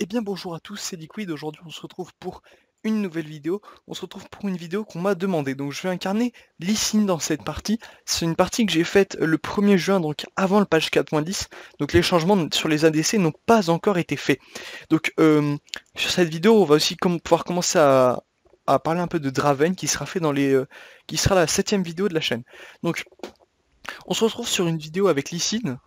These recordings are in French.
Eh bien bonjour à tous, c'est Liquid. Aujourd'hui on se retrouve pour une nouvelle vidéo. On se retrouve pour une vidéo qu'on m'a demandé. Donc je vais incarner Lee Sin dans cette partie. C'est une partie que j'ai faite le 1er juin, donc avant le patch 4.10. Donc les changements sur les ADC n'ont pas encore été faits. Donc sur cette vidéo on va aussi pouvoir commencer à parler un peu de Draven qui sera fait dans qui sera la 7ème vidéo de la chaîne. Donc on se retrouve sur une vidéo avec Lee Sin.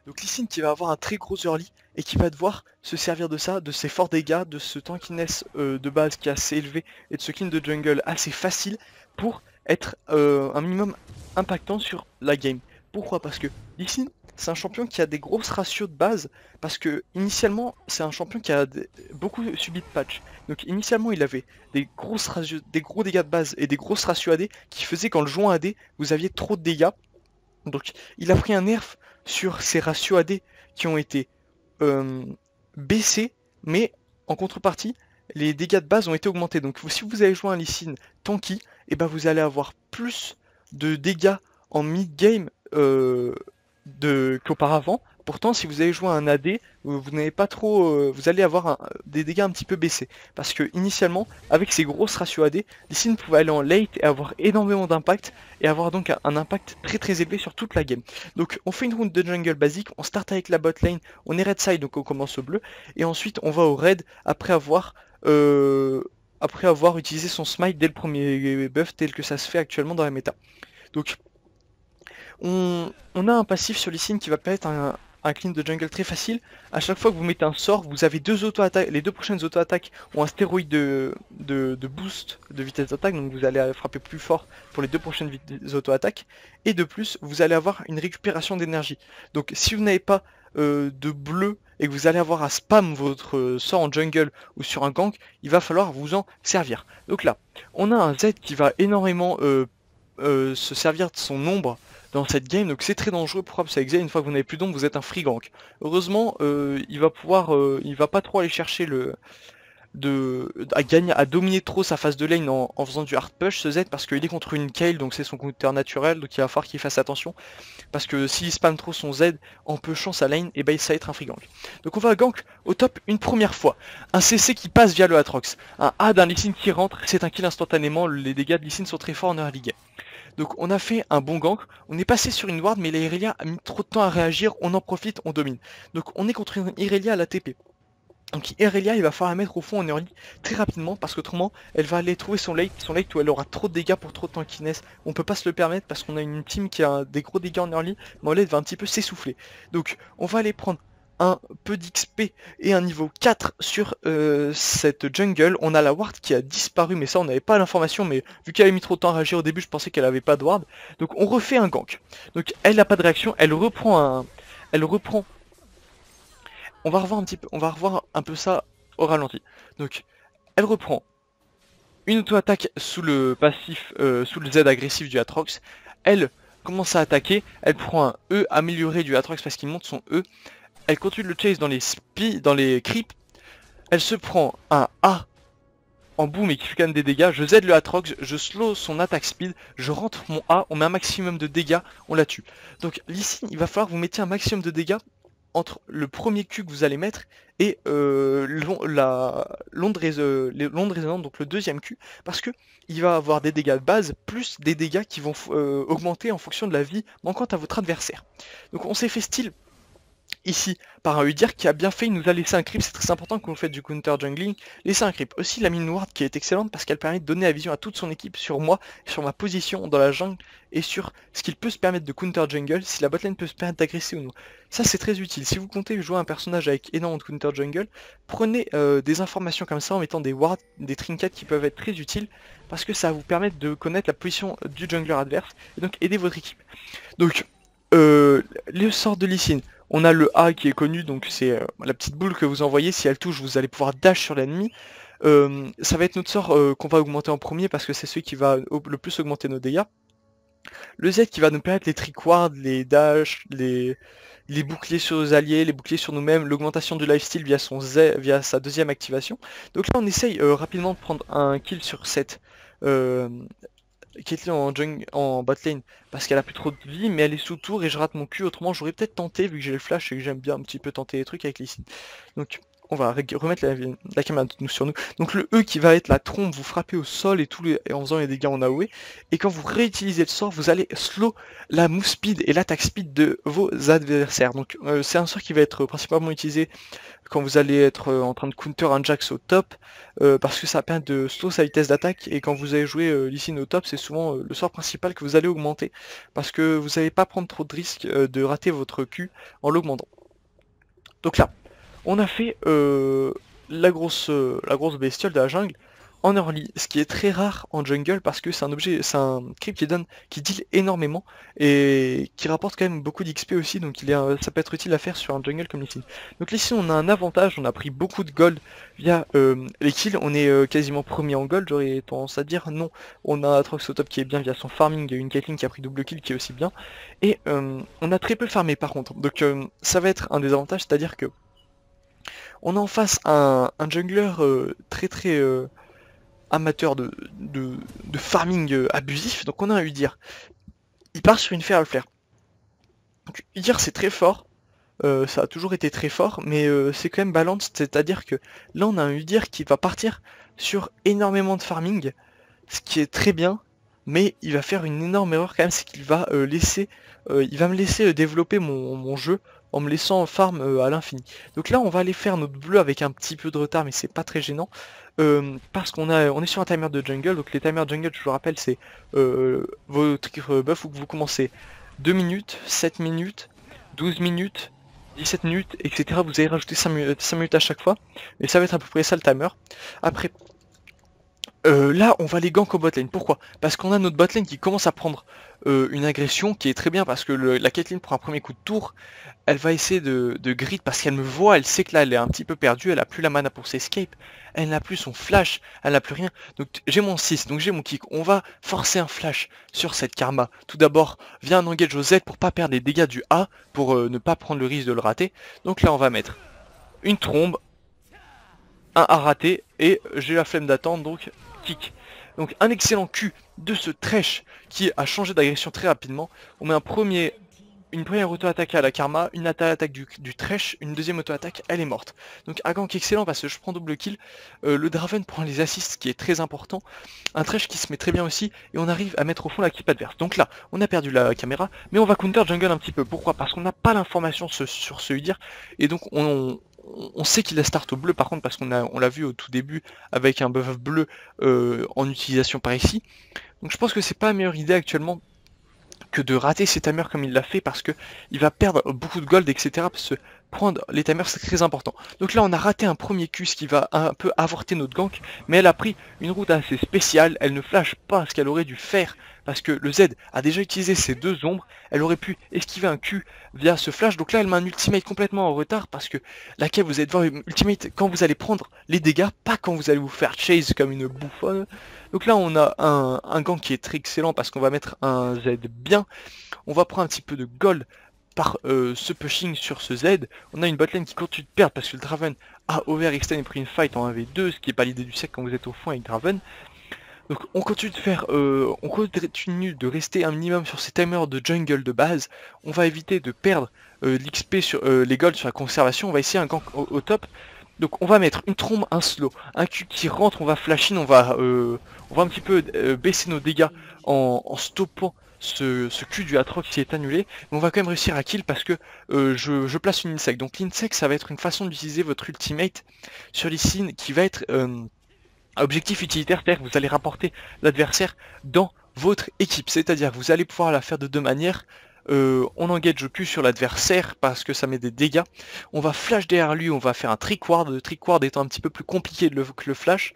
Donc Lee Sin qui va avoir un très gros early et qui va devoir se servir de ça, de ses forts dégâts, de ce tankiness de base qui est assez élevé et de ce clean de jungle assez facile pour être un minimum impactant sur la game. Pourquoi? Parce que Lee Sin c'est un champion qui a des grosses ratios de base parce que initialement c'est un champion qui a beaucoup subi de patch. Donc initialement il avait des grosses ratios, des gros dégâts de base et des grosses ratios AD qui faisaient qu'en le jouant AD vous aviez trop de dégâts. Donc il a pris un nerf sur ses ratios AD qui ont été baissés, mais en contrepartie, les dégâts de base ont été augmentés. Donc si vous avez joué un Lee Sin tanky, et ben vous allez avoir plus de dégâts en mid-game qu'auparavant. Pourtant, si vous avez joué un AD, vous n'avez pas trop, vous allez avoir des dégâts un petit peu baissés. Parce que initialement, avec ces grosses ratios AD, Lee Sin pouvait aller en late et avoir énormément d'impact, et avoir donc un impact très très élevé sur toute la game. Donc on fait une route de jungle basique, on start avec la bot lane, on est red side donc on commence au bleu, et ensuite on va au red après avoir utilisé son smite dès le premier buff tel que ça se fait actuellement dans la méta. Donc on a un passif sur Lee Sin qui va permettre un clean de jungle très facile. À chaque fois que vous mettez un sort, vous avez deux auto-attaques. Les deux prochaines auto-attaques ont un stéroïde de boost de vitesse d'attaque, donc vous allez frapper plus fort pour les deux prochaines auto-attaques. Et de plus, vous allez avoir une récupération d'énergie. Donc si vous n'avez pas de bleu et que vous allez avoir à spam votre sort en jungle ou sur un gank, il va falloir vous en servir. Donc là, on a un Z qui va énormément se servir de son ombre dans cette game, donc c'est très dangereux. Pourquoi? Parce qu'avec Z, une fois que vous n'avez plus d'ombre, vous êtes un free gank. Heureusement, il va pas trop aller chercher à gagner, à dominer trop sa phase de lane en faisant du hard push ce Z, parce qu'il est contre une Kayle, donc c'est son counter naturel, donc il va falloir qu'il fasse attention, parce que s'il spam trop son Z en pushant sa lane, et ben ça va être un free gank. Donc on va gank au top une première fois, un CC qui passe via le Aatrox, un A d'un Lee Sin qui rentre, c'est un kill instantanément, les dégâts de Lee Sin sont très forts en early game. Donc on a fait un bon gank, on est passé sur une ward mais la Irelia a mis trop de temps à réagir, on en profite, on domine. Donc on est contre une Irelia à la TP. Donc Irelia il va falloir la mettre au fond en early très rapidement parce qu'autrement elle va aller trouver son late où elle aura trop de dégâts pour trop de tankiness. On peut pas se le permettre parce qu'on a une team qui a des gros dégâts en early, mais en late va un petit peu s'essouffler. Donc on va aller prendre un peu d'XP et un niveau 4 sur cette jungle. On a la ward qui a disparu, mais ça on n'avait pas l'information, mais vu qu'elle a mis trop de temps à réagir au début, je pensais qu'elle avait pas de ward. Donc on refait un gank. Donc elle n'a pas de réaction, elle reprend. On va revoir un peu ça au ralenti. Donc elle reprend une auto-attaque sous le passif, sous le Z agressif du Aatrox. Elle commence à attaquer, elle prend un E amélioré du Aatrox parce qu'il monte son E. Elle continue le chase dans les creeps. Elle se prend un A en boom et qui fait quand même des dégâts. Je Z le Aatrox, je slow son attaque speed, je rentre mon A, on met un maximum de dégâts, on la tue. Donc ici, il va falloir que vous mettiez un maximum de dégâts entre le premier Q que vous allez mettre et l'onde résonante, donc le deuxième Q, parce que il va avoir des dégâts de base plus des dégâts qui vont augmenter en fonction de la vie manquante à votre adversaire. Donc on s'est fait style ici par un Udyr qui a bien fait, il nous a laissé un creep, c'est très important quand vous faites du counter jungling, laissez un creep. Aussi la mine ward qui est excellente parce qu'elle permet de donner la vision à toute son équipe sur moi, sur ma position dans la jungle et sur ce qu'il peut se permettre de counter jungle, si la botlane peut se permettre d'agresser ou non. Ça c'est très utile, si vous comptez jouer un personnage avec énormément de counter jungle, prenez des informations comme ça en mettant des wards, des trinkets qui peuvent être très utiles parce que ça va vous permettre de connaître la position du jungler adverse et donc aider votre équipe. Donc le sort de Lee Sin, on a le A qui est connu, donc c'est la petite boule que vous envoyez, si elle touche vous allez pouvoir dash sur l'ennemi. Ça va être notre sort qu'on va augmenter en premier parce que c'est celui qui va le plus augmenter nos dégâts. Le Z qui va nous permettre les trickwards, les dash, les boucliers sur nos alliés, les boucliers sur nous-mêmes, l'augmentation du lifesteal via son Z, via sa deuxième activation. Donc là on essaye rapidement de prendre un kill sur cette Caitlyn en botlane parce qu'elle a plus trop de vie, mais elle est sous tour et je rate mon cul. Autrement j'aurais peut-être tenté vu que j'ai le flash et que j'aime bien un petit peu tenter les trucs avec Lee Sin. Donc remettre la caméra sur nous. Donc le E qui va être la trompe, vous frappez au sol et en faisant les dégâts en AOE. Et quand vous réutilisez le sort, vous allez slow la move speed et l'attaque speed de vos adversaires. Donc c'est un sort qui va être principalement utilisé quand vous allez être en train de counter un Jax au top, parce que ça permet de slow sa vitesse d'attaque, et quand vous allez jouer Lee Sin au top, c'est souvent le sort principal que vous allez augmenter, parce que vous n'allez pas prendre trop de risques de rater votre Q en l'augmentant. Donc là, on a fait la grosse bestiole de la jungle en early, ce qui est très rare en jungle parce que c'est un creep qui deal énormément et qui rapporte quand même beaucoup d'XP aussi, donc ça peut être utile à faire sur un jungle comme ici. Donc ici on a un avantage, on a pris beaucoup de gold via les kills, on est quasiment premier en gold, j'aurais tendance à dire. Non, on a Aatrox au top qui est bien via son farming, il y a une Caitlyn qui a pris double kill qui est aussi bien, et on a très peu farmé par contre, donc ça va être un des avantages, c'est-à-dire que on a en face un jungler très amateur de farming abusif, donc on a un Udyr. Il part sur une Feral Flare. Donc Udyr c'est très fort, ça a toujours été très fort, mais c'est quand même balanced, c'est-à-dire que là on a un Udyr qui va partir sur énormément de farming, ce qui est très bien, mais il va faire une énorme erreur quand même, c'est qu'il va il va me laisser développer mon jeu en me laissant farm à l'infini. Donc là on va aller faire notre bleu avec un petit peu de retard, mais c'est pas très gênant, parce on est sur un timer de jungle. Donc les timers de jungle, je vous rappelle, c'est votre buff où vous commencez 2 minutes, 7 minutes, 12 minutes, 17 minutes, etc. Vous allez rajouter 5 minutes à chaque fois, et ça va être à peu près ça le timer. Après, là on va les gank au botlane. Pourquoi? Parce qu'on a notre botlane qui commence à prendre une agression qui est très bien, parce que la Caitlyn pour un premier coup de tour, elle va essayer de grid parce qu'elle me voit, elle sait que là elle est un petit peu perdue, elle a plus la mana pour s'escape, elle n'a plus son flash, elle n'a plus rien. Donc j'ai mon 6, donc j'ai mon kick, on va forcer un flash sur cette Karma. Tout d'abord via un engage au Z pour pas perdre les dégâts du A, pour ne pas prendre le risque de le rater. Donc là on va mettre une trombe, un A raté, et j'ai la flemme d'attendre, donc kick. Donc un excellent Q de ce Thresh qui a changé d'agression très rapidement. On met une première auto-attaque à la Karma, une attaque du Thresh, une deuxième auto-attaque, elle est morte. Donc un gank excellent parce que je prends double kill, le Draven prend les assists, ce qui est très important, un Thresh qui se met très bien aussi, et on arrive à mettre au fond l'équipe adverse. Donc là, on a perdu la caméra, mais on va counter jungle un petit peu. Pourquoi? Parce qu'on n'a pas l'information sur ce Udyr, et donc on sait qu'il a start au bleu par contre, parce on l'a vu au tout début avec un buff bleu en utilisation par ici. Donc je pense que c'est pas la meilleure idée actuellement que de rater ses timers comme il l'a fait, parce que il va perdre beaucoup de gold, etc. Parce que prendre les timers c'est très important. Donc là on a raté un premier Q, ce qui va un peu avorter notre gank, mais elle a pris une route assez spéciale, elle ne flash pas ce qu'elle aurait dû faire, parce que le Z a déjà utilisé ses deux ombres, elle aurait pu esquiver un Q via ce flash. Donc là elle met un ultimate complètement en retard, parce que laquelle vous allez devoir ultimate quand vous allez prendre les dégâts, pas quand vous allez vous faire chase comme une bouffonne. Donc là on a un gank qui est très excellent parce qu'on va mettre un Z bien, on va prendre un petit peu de gold par ce pushing sur ce Z. On a une botlane qui continue de perdre parce que le Draven a overextend et pris une fight en 1v2, ce qui est pas l'idée du siècle quand vous êtes au fond avec Draven. Donc on continue de rester un minimum sur ces timers de jungle de base. On va éviter de perdre l'XP sur les golds sur la conservation, on va essayer un gank au top. Donc on va mettre une trombe, un slow, un Q qui rentre, on va flash in, on va un petit peu baisser nos dégâts en stoppant ce Q du Aatrox qui est annulé. Mais on va quand même réussir à kill parce que je place une insect. Donc l'insect ça va être une façon d'utiliser votre ultimate sur Lee Sin qui va être objectif utilitaire, c'est-à-dire que vous allez rapporter l'adversaire dans votre équipe. C'est-à-dire que vous allez pouvoir la faire de deux manières. On engage le Q sur l'adversaire parce que ça met des dégâts. On va flash derrière lui, on va faire un trick ward, le trick ward étant un petit peu plus compliqué que le flash.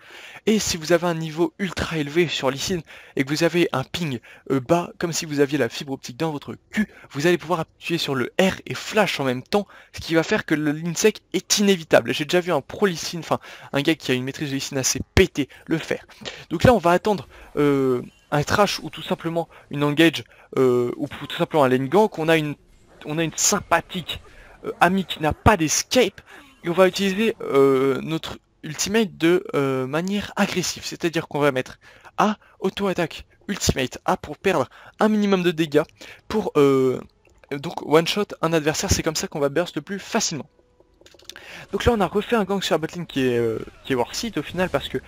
Et si vous avez un niveau ultra élevé sur Lee Sin et que vous avez un ping bas, comme si vous aviez la fibre optique dans votre Q, vous allez pouvoir appuyer sur le R et flash en même temps, ce qui va faire que l'insec est inévitable. J'ai déjà vu un pro Lee Sin, enfin un gars qui a une maîtrise de Lee Sin assez pété, le faire. Donc là on va attendre un trash ou tout simplement une engage ou tout simplement un lane gank. On a une sympathique amie qui n'a pas d'escape, et on va utiliser notre ultimate de manière agressive, c'est-à-dire qu'on va mettre A, auto-attaque, ultimate A pour perdre un minimum de dégâts, pour donc one shot un adversaire. C'est comme ça qu'on va burst le plus facilement. Donc là on a refait un gang sur la botlane qui est worth it au final parce que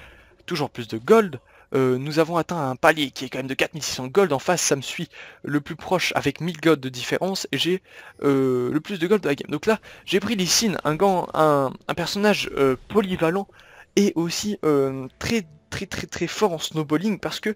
toujours plus de gold. Nous avons atteint un palier qui est quand même de 4600 gold. En face ça me suit le plus proche avec 1000 gold de différence et j'ai le plus de gold de la game. Donc là j'ai pris Lee Sin, un personnage polyvalent et aussi très fort en snowballing parce que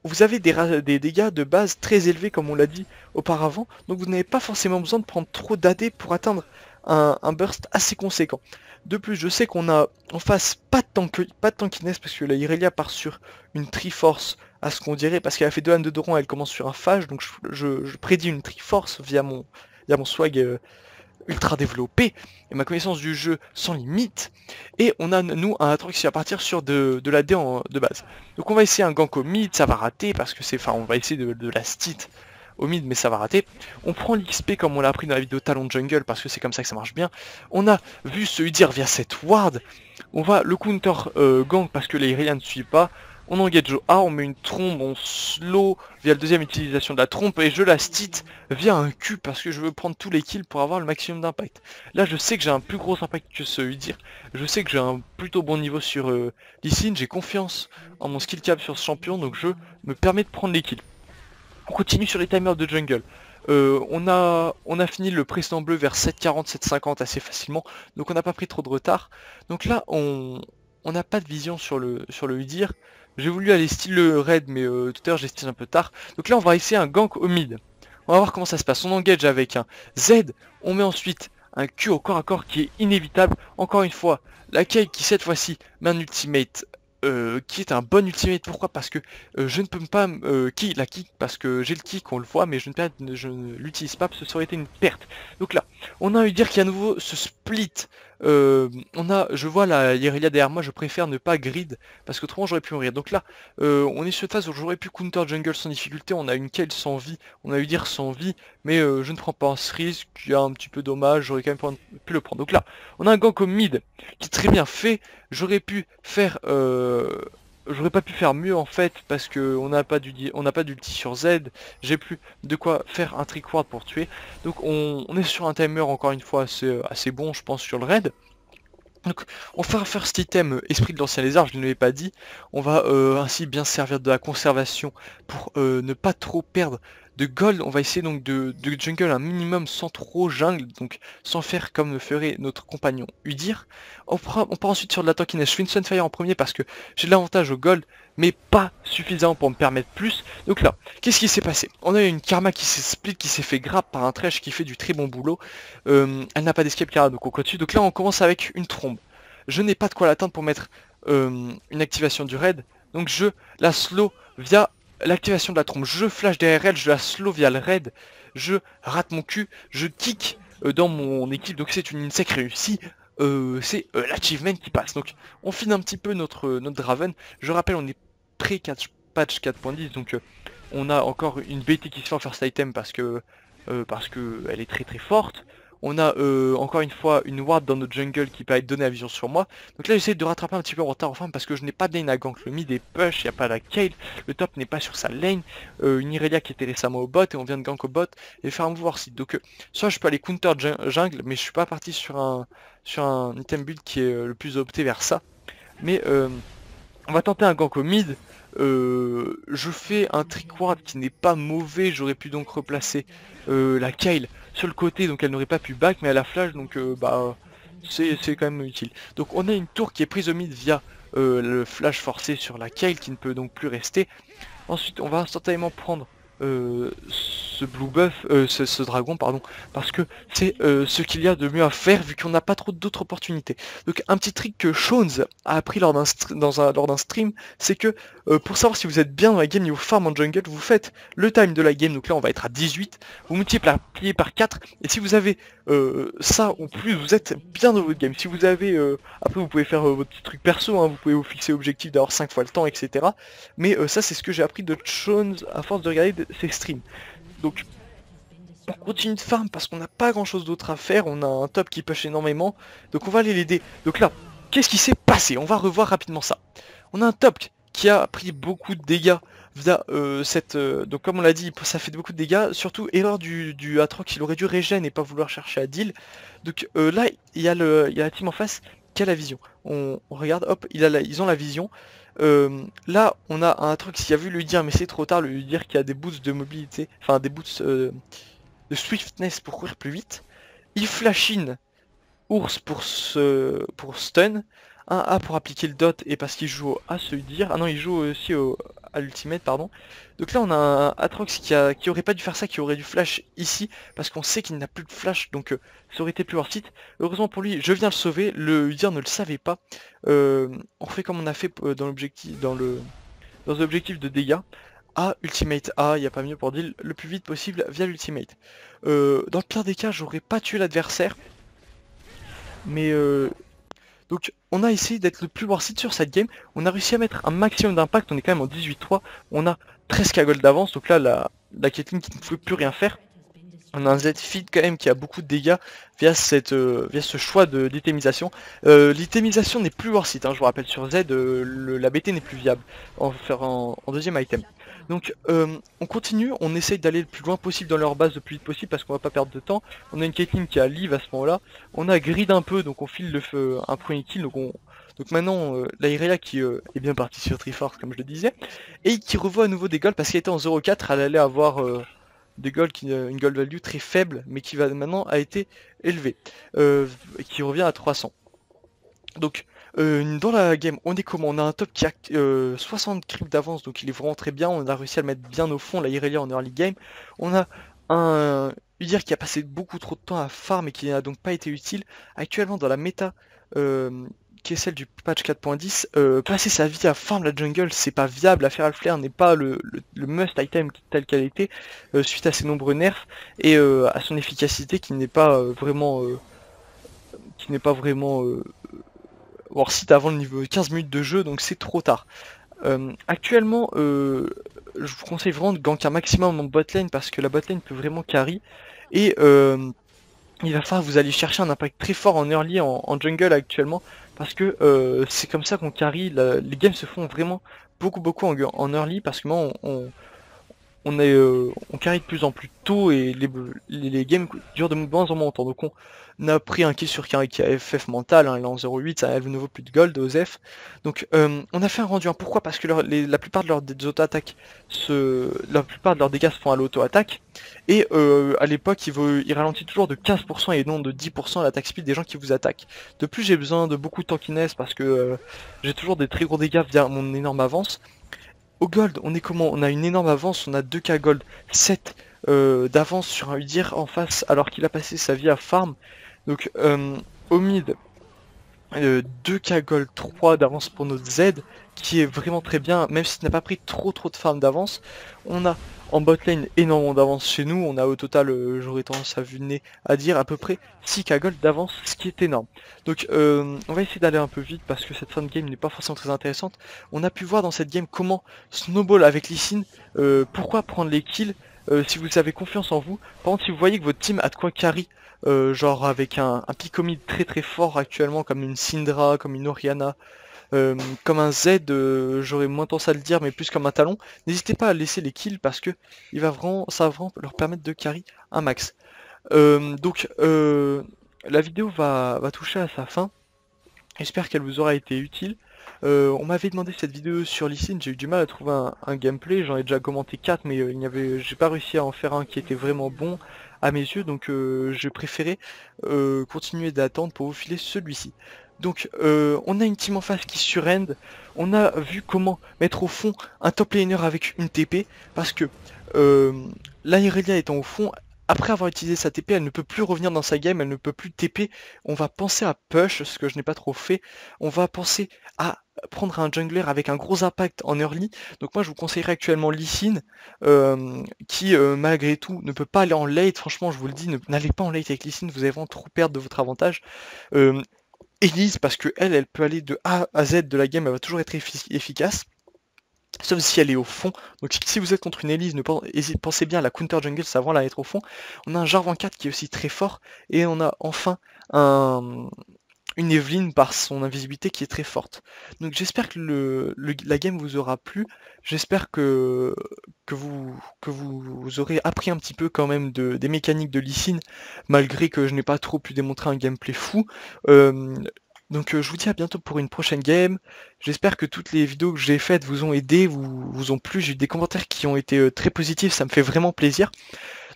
vous avez des dégâts de base très élevés comme on l'a dit auparavant, donc vous n'avez pas forcément besoin de prendre trop d'AD pour atteindre un burst assez conséquent. De plus, je sais qu'on a en face pas de tankiness parce que la Irelia part sur une Triforce à ce qu'on dirait, parce qu'elle a fait 2 ânes de Doran, elle commence sur un Phage, donc je prédis une Triforce via mon swag ultra développé et ma connaissance du jeu sans limite. Et on a nous un Atrox qui va partir sur de la D de base. Donc on va essayer un gank au mid, ça va rater parce que c'est, enfin on va essayer de la stit au mid mais ça va rater. On prend l'XP comme on l'a appris dans la vidéo Talon de Jungle parce que c'est comme ça que ça marche bien. On a vu se Udyr via cette ward. On va le counter gank parce que les Irelia ne suivent pas. On engage au A, on met une trompe, on slow via la deuxième utilisation de la trompe et je la stit via un Q parce que je veux prendre tous les kills pour avoir le maximum d'impact. Là je sais que j'ai un plus gros impact que ce Udyr, je sais que j'ai un plutôt bon niveau sur Lee Sin, j'ai confiance en mon skill cap sur ce champion donc je me permets de prendre les kills. On continue sur les timers de jungle. On a fini le précédent bleu vers 7,40, 7,50 assez facilement, donc on n'a pas pris trop de retard. Donc là on n'a pas de vision sur le Udyr. J'ai voulu aller style le raid mais tout à l'heure j'ai style un peu tard. Donc là on va essayer un gank au mid. On va voir comment ça se passe. On engage avec un Z, on met ensuite un Q au corps à corps qui est inévitable. Encore une fois, la Kay qui cette fois-ci met un ultimate qui est un bon ultimate. Pourquoi? Parce que je ne peux pas la kick parce que j'ai le kick, on le voit, mais je ne l'utilise pas parce que ça aurait été une perte. Donc là, on a un Udyr qui à nouveau se split. Je vois la Irelia derrière moi, je préfère ne pas grid parce que autrement j'aurais pu mourir. Donc là, on est sur une phase où j'aurais pu counter jungle sans difficulté. On a une Kayle sans vie, on a Udyr sans vie, mais je ne prends pas ce risque, il y a un petit peu dommage, j'aurais quand même pu le prendre. Donc là, on a un gank au mid qui est très bien fait. J'aurais pu faire j'aurais pas pu faire mieux en fait parce que on n'a pas d'ulti sur Z, j'ai plus de quoi faire un trick ward pour tuer. Donc on est sur un timer encore une fois assez bon je pense sur le raid. Donc on va faire cet item esprit de l'ancien lézard, je ne l'avais pas dit. On va ainsi bien servir de la conservation pour ne pas trop perdre de gold. On va essayer donc de jungle un minimum sans trop jungle, donc sans faire comme le ferait notre compagnon Udyr. On part ensuite sur de la tankiness. Je fais une Sunfire en premier parce que j'ai de l'avantage au gold, mais pas suffisant pour me permettre plus. Donc là, qu'est-ce qui s'est passé? On a eu une Karma qui s'est split, qui s'est fait grappe par un Thresh qui fait du très bon boulot. Elle n'a pas d'escape Karma, donc on continue. Donc là on commence avec une trombe. Je n'ai pas de quoi l'atteindre pour mettre une activation du raid, donc je la slow via l'activation de la trompe. Je flash derrière elle, je la slow via le raid, je rate mon cul, je kick dans mon équipe, donc c'est une insec réussie. C'est l'achievement qui passe. Donc on finit un petit peu notre Draven. Je rappelle, on est pré-patch 4.10, donc on a encore une BT qui se fait en first item parce que elle est très forte. On a encore une fois une ward dans notre jungle qui peut être donnée à vision sur moi. Donc là j'essaie de rattraper un petit peu en retard enfin parce que je n'ai pas de lane à gank. Le mid est push, il n'y a pas la Kayle, le top n'est pas sur sa lane. Une Irelia qui était récemment au bot et on vient de gank au bot et faire un move site. Donc soit je peux aller counter jungle mais je suis pas parti sur un item build qui est le plus opté vers ça. Mais on va tenter un gank au mid. Je fais un trick ward qui n'est pas mauvais, j'aurais pu donc replacer la Kayle sur le côté, donc elle n'aurait pas pu back, mais elle a flash, donc c'est quand même utile. Donc on a une tour qui est prise au mid via le flash forcé sur la Kayle qui ne peut donc plus rester. Ensuite on va instantanément prendre ce blue buff, ce dragon pardon, parce que c'est ce qu'il y a de mieux à faire vu qu'on n'a pas trop d'autres opportunités. Donc un petit trick que Shones a appris lors d'un stream, c'est que pour savoir si vous êtes bien dans la game niveau farm en jungle, vous faites le time de la game, donc là on va être à 18, vous multipliez par 4, et si vous avez ça ou plus, vous êtes bien dans votre game. Si vous avez, après vous pouvez faire votre petit truc perso, hein, vous pouvez vous fixer l'objectif d'avoir 5 fois le temps, etc. Mais ça c'est ce que j'ai appris de Shones à force de regarder ses streams. Donc on continue de farm parce qu'on n'a pas grand chose d'autre à faire, on a un top qui push énormément, donc on va aller l'aider. Donc là, qu'est-ce qui s'est passé? On va revoir rapidement ça. On a un top qui a pris beaucoup de dégâts via donc comme on l'a dit, ça fait beaucoup de dégâts, surtout erreur du Aatrox, il aurait dû régène et pas vouloir chercher à deal. Donc là, il y a la team en face qui a la vision. On regarde, hop, ils ont la vision. Là, on a un Aatrox qui a vu lui dire, mais c'est trop tard, lui dire qu'il y a des boosts de mobilité, enfin des boosts de swiftness pour courir plus vite. Il flash in ours pour stun, un A pour appliquer le dot et parce qu'il joue à se dire. Ah non, il joue aussi à l'ultimate, pardon. Donc là on a un Aatrox qui aurait pas dû faire ça, qui aurait dû flash ici, parce qu'on sait qu'il n'a plus de flash, donc ça aurait été plus worth it. Heureusement pour lui, je viens le sauver, le Udyr ne le savait pas. On fait comme on a fait dans l'objectif, dans l'objectif de dégâts. A, ultimate A, il n'y a pas mieux pour dire le plus vite possible via l'ultimate. Dans le pire des cas, j'aurais pas tué l'adversaire. Mais donc on a essayé d'être le plus worth it sur cette game. On a réussi à mettre un maximum d'impact. On est quand même en 18-3. On a 13k gold d'avance. Donc là la Caitlyn qui ne pouvait plus rien faire. On a un Z feed quand même qui a beaucoup de dégâts via ce choix d'itémisation. L'itémisation n'est plus worth it, hein, je vous rappelle sur Z, la BT n'est plus viable en deuxième item. Donc on continue, on essaye d'aller le plus loin possible dans leur base le plus vite possible parce qu'on va pas perdre de temps. On a une Caitlyn qui a live à ce moment là. On a grid un peu, donc on file le feu, un premier kill. Donc maintenant la Irelia qui est bien partie sur Triforce comme je le disais. Et qui revoit à nouveau des golds parce qu'elle était en 0,4, elle allait avoir des golds une gold value très faible mais qui va maintenant a été élevée, qui revient à 300. Donc dans la game on est comment? On a un top qui a 60 creeps d'avance, donc il est vraiment très bien, on a réussi à le mettre bien au fond, la Irelia en early game. On a un Udyr qui a passé beaucoup trop de temps à farm et qui n'a donc pas été utile. Actuellement dans la méta qui est celle du patch 4.10, passer sa vie à farm la jungle, c'est pas viable. La Feral Flare n'est pas le must item tel qu'elle était, suite à ses nombreux nerfs et à son efficacité qui n'est pas vraiment worth it avant le niveau 15 minutes de jeu, donc c'est trop tard. Actuellement, je vous conseille vraiment de gank un maximum en botlane parce que la botlane peut vraiment carry et il va falloir que vous allez chercher un impact très fort en early, en jungle actuellement, parce que c'est comme ça qu'on carry. Les games se font vraiment beaucoup en early parce que moi on carry de plus en plus tôt et les games durent de moins en moins longtemps. Donc on a pris un kill sur Carry qui a FF mental, hein, elle est en 0,8, ça a de nouveau plus de gold aux F. Donc on a fait un rendu 1. Pourquoi? Parce que la plupart de leurs auto-attaques, la plupart de leurs dégâts se font à l'auto-attaque. Et à l'époque il ralentit toujours de 15% et non de 10% l'attaque speed des gens qui vous attaquent. De plus j'ai besoin de beaucoup de tankiness parce que j'ai toujours des très gros dégâts via mon énorme avance. Au gold, on est comment? On a une énorme avance, on a 2k gold, 7 d'avance sur un Udyr en face alors qu'il a passé sa vie à farm. Donc au mid, 2k gold, 3 d'avance pour notre Z qui est vraiment très bien, même s'il n'a pas pris trop de farm d'avance. On a en bot lane énormément d'avance chez nous, on a au total, j'aurais tendance à dire à peu près 6k gold d'avance, ce qui est énorme. Donc on va essayer d'aller un peu vite parce que cette fin de game n'est pas forcément très intéressante. On a pu voir dans cette game comment snowball avec Lee Sin, pourquoi prendre les kills si vous avez confiance en vous. Par contre si vous voyez que votre team a de quoi carry, genre avec un pick mid très fort actuellement comme une Syndra, comme une Orianna, comme un Z, j'aurais moins tendance à le dire, mais plus comme un talon. N'hésitez pas à laisser les kills parce que ça va vraiment leur permettre de carry un max. Donc la vidéo va toucher à sa fin. J'espère qu'elle vous aura été utile. On m'avait demandé cette vidéo sur Lee Sin, j'ai eu du mal à trouver un gameplay, j'en ai déjà commenté 4 mais j'ai pas réussi à en faire un qui était vraiment bon à mes yeux, donc j'ai préféré continuer d'attendre pour vous filer celui-ci. Donc on a une team en face qui surrend, on a vu comment mettre au fond un top laner avec une TP, parce que la Irelia étant au fond, après avoir utilisé sa TP, elle ne peut plus revenir dans sa game, elle ne peut plus TP. On va penser à push, ce que je n'ai pas trop fait. On va penser à prendre un jungler avec un gros impact en early. Donc moi je vous conseillerais actuellement Lee Sin, qui malgré tout ne peut pas aller en late. Franchement je vous le dis, n'allez pas en late avec Lee Sin, vous allez vraiment trop perdre de votre avantage. Elise, parce que elle peut aller de A à Z de la game, elle va toujours être efficace. Sauf si elle est au fond. Donc si vous êtes contre une Elise, pensez bien à la counter jungle, c'est avant la être au fond. On a un Jarvan 4 qui est aussi très fort. Et on a enfin un une Evelynn par son invisibilité qui est très forte. Donc j'espère que la game vous aura plu, j'espère que vous aurez appris un petit peu quand même des mécaniques de Lee Sin, malgré que je n'ai pas trop pu démontrer un gameplay fou. Euh, donc je vous dis à bientôt pour une prochaine game. J'espère que toutes les vidéos que j'ai faites vous ont aidé, vous ont plu. J'ai eu des commentaires qui ont été très positifs, ça me fait vraiment plaisir.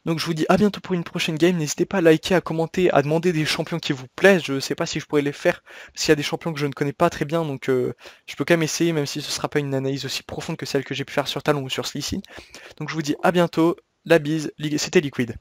Donc je vous dis à bientôt pour une prochaine game. N'hésitez pas à liker, à commenter, à demander des champions qui vous plaisent. Je sais pas si je pourrais les faire, parce qu'il y a des champions que je ne connais pas très bien, donc je peux quand même essayer, même si ce sera pas une analyse aussi profonde que celle que j'ai pu faire sur Talon ou sur Lee Sin. Donc je vous dis à bientôt, la bise, c'était Liquid.